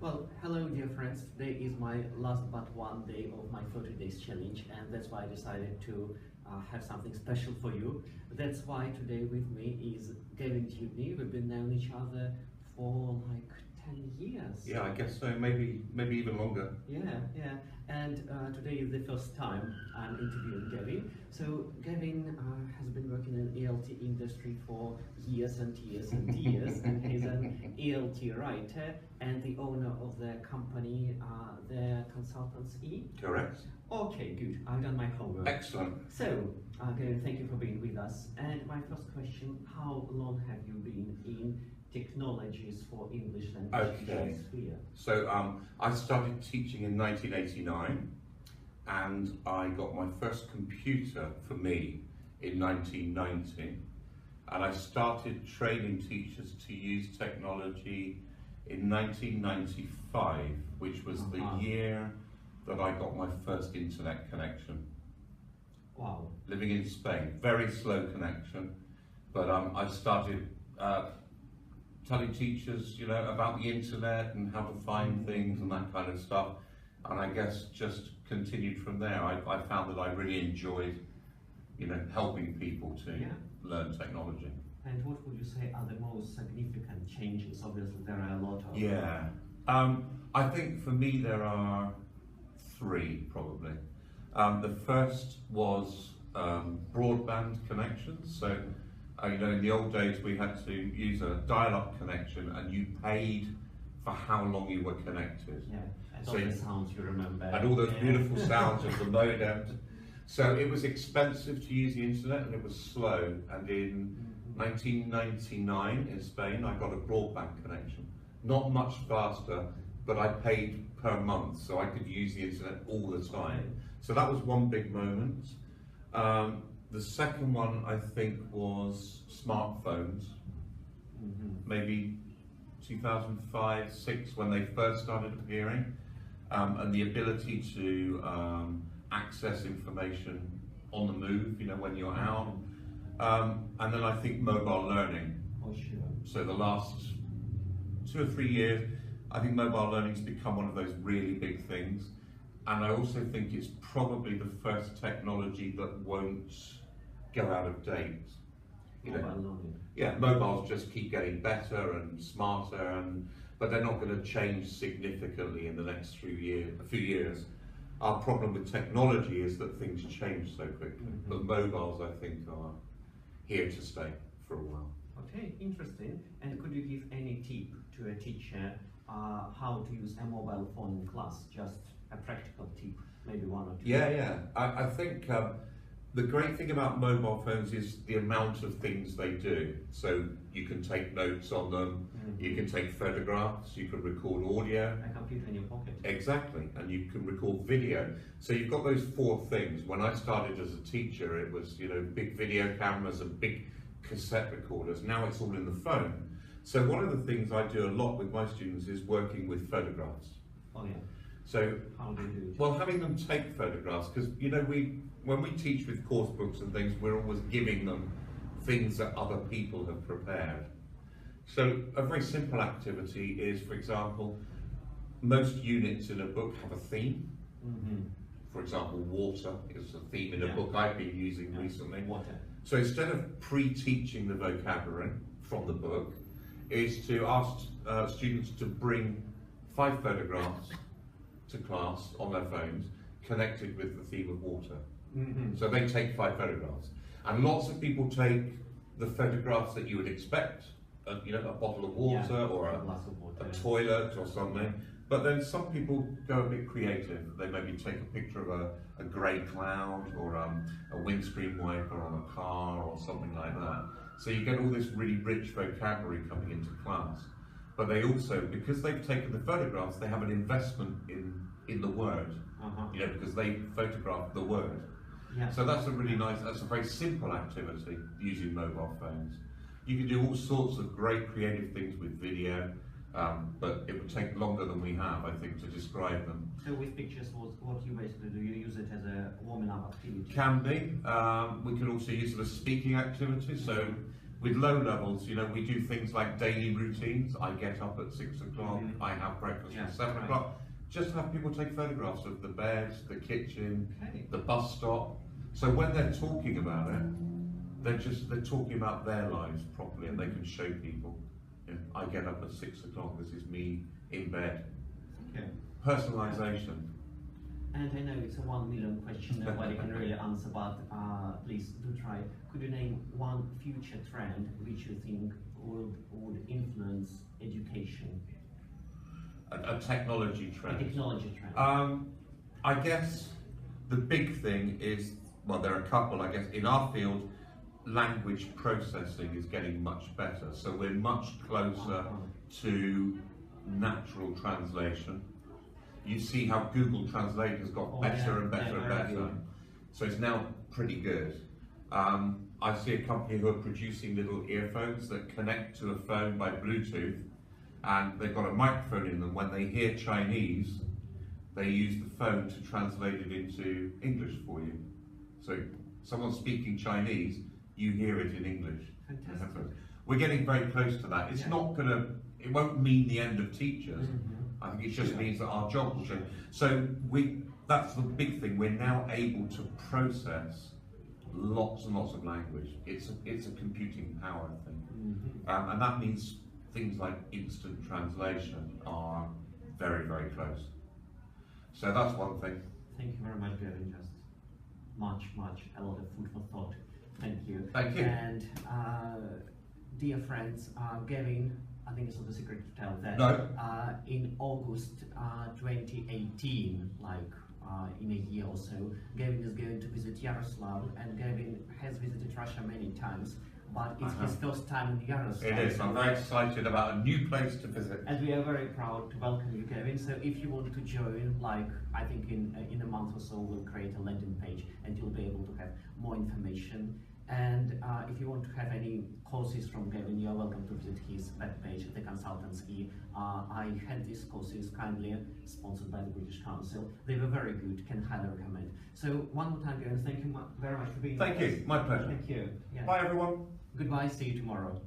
Well, hello dear friends. Today is my last but one day of my 40 days challenge, and that's why I decided to have something special for you. That's why today with me is Gavin and Dudeney. We've been knowing each other for like 10 years. Yeah, I guess so, maybe even longer. Yeah. And today is the first time I'm interviewing Gavin. So Gavin has been working in the ELT industry for years and years and years, and he's an ELT writer and the owner of the company, the consultancy. Correct. Okay, good. I've done my homework. Excellent. So, Gavin, thank you for being with us. And my first question: how long have you been in technologies for English language sphere? So I started teaching in 1989, and I got my first computer for me in 1990, and I started training teachers to use technology in 1995, which was the year that I got my first internet connection. Wow. Living in Spain, very slow connection, but I started telling teachers, about the internet and how to find things and that kind of stuff. And I guess just continued from there. I found that I really enjoyed, helping people to learn technology. And what would you say are the most significant changes? Obviously, there are a lot of. Yeah. I think for me there are three probably. The first was broadband connections. So, in the old days we had to use a dial-up connection, and you paid for how long you were connected. Yeah, and all the sounds you remember. And all those beautiful sounds of the modem. So it was expensive to use the internet, and it was slow. And in 1999 in Spain, I got a broadband connection. Not much faster, but I paid per month, so I could use the internet all the time. So that was one big moment. The second one, I think, was smartphones. Maybe 2005, 6, when they first started appearing, and the ability to access information on the move, when you're out. And then I think mobile learning. Oh, sure. So the last 2 or 3 years, I think mobile learning's become one of those really big things. And I also think it's probably the first technology that won't go out of date. Yeah, mobiles just keep getting better and smarter, but they're not going to change significantly in the next few years. Our problem with technology is that things change so quickly. But mobiles, I think, are here to stay for a while. Okay, interesting. And could you give any tip to a teacher how to use a mobile phone in class? Just a practical tip, maybe one or two. Yeah. I think the great thing about mobile phones is the amount of things they do. So you can take notes on them, you can take photographs, you can record audio. A computer in your pocket. Exactly, and you can record video. So you've got those 4 things. When I started as a teacher, it was big video cameras and big cassette recorders. Now it's all in the phone. So one of the things I do a lot with my students is working with photographs. Oh yeah. So, how do you do it? Well, having them take photographs, because when we teach with course books and things, we're always giving them things that other people have prepared. So a very simple activity is, for example, most units in a book have a theme. For example, water is a theme in a book I've been using recently. Water. So instead of pre-teaching the vocabulary from the book, is to ask students to bring 5 photographs to class on their phones connected with the theme of water. So they take 5 photographs, and lots of people take the photographs that you would expect, a bottle of water or a toilet or something. But then some people go a bit creative. They maybe take a picture of a grey cloud or a windscreen wiper on a car or something like that. So you get all this really rich vocabulary coming into class. But they also, because they've taken the photographs, they have an investment in the word, because they photographed the word. So that's a very simple activity using mobile phones. You can do all sorts of great creative things with video, but it would take longer than we have, I think, to describe them. So with pictures, what you basically do, you use it as a warming up activity? Can be. We can also use it as speaking activity. So With low levels, you know, we do things like daily routines. I get up at 6 o'clock, I have breakfast at 7 o'clock. Just have people take photographs of the bed, the kitchen, the bus stop. So when they're talking about it, they're talking about their lives properly, and they can show people. You know, I get up at 6 o'clock, this is me in bed. Personalisation. And I know it's a 1 million question nobody can really answer, but please do try. Could you name one future trend which you think would influence education? A technology trend. A technology trend. I guess the big thing is, well, there are a couple, I guess. In our field, language processing is getting much better. So we're much closer to natural translation. You see how Google Translate has got better and better and better. So it's now pretty good. I see a company who are producing little earphones that connect to a phone by Bluetooth, and they've got a microphone in them. When they hear Chinese, they use the phone to translate it into English for you. So someone speaking Chinese, you hear it in English. Fantastic. We're getting very close to that. It's not gonna, it won't mean the end of teachers. I think it just means that our job will change. So that's the big thing. We're now able to process lots and lots of language. It's a computing power thing. And that means things like instant translation are very, very close. So that's one thing. Thank you very much, Gavin. Just a lot of food for thought. Thank you. Thank you. And dear friends, Gavin, I think it's not a secret to tell that in August 2018, like in a year or so, Gavin is going to visit Yaroslav, and Gavin has visited Russia many times, but it's his first time in Yaroslav. It is. I'm very excited about a new place to visit. And we are very proud to welcome you, Gavin. So if you want to join, like I think in a month or so, we'll create a landing page, and you'll be able to have more information. And if you want to have any courses from Gavin, you're welcome to visit his webpage, The Consultancy. I had these courses kindly sponsored by the British Council. They were very good, can highly recommend. So one more time, Gavin, thank you very much for being with us. Thank you, my pleasure. Thank you. Bye everyone. Goodbye, see you tomorrow.